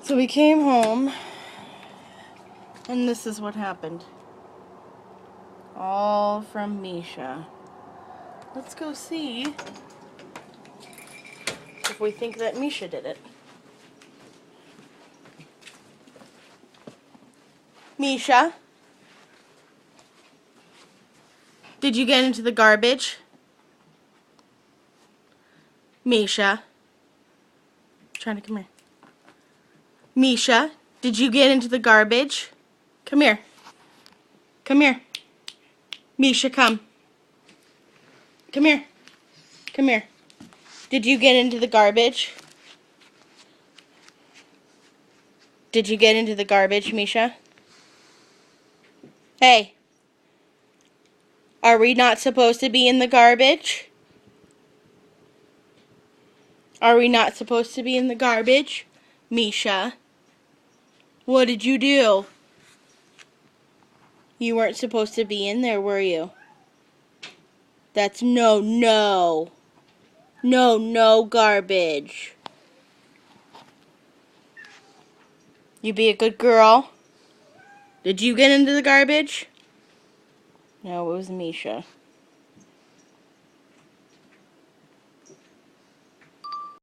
So we came home, and this is what happened. All from Misha. Let's go see if we think that Misha did it. Misha? Did you get into the garbage? Misha? Trying to come here. Misha, did you get into the garbage? Come here. Come here. Misha, come. Come here. Come here. Did you get into the garbage? Did you get into the garbage, Misha? Hey. Are we not supposed to be in the garbage? Are we not supposed to be in the garbage? Misha? What did you do? You weren't supposed to be in there, were you? That's no garbage. You be a good girl. Did you get into the garbage? No, it was Misha.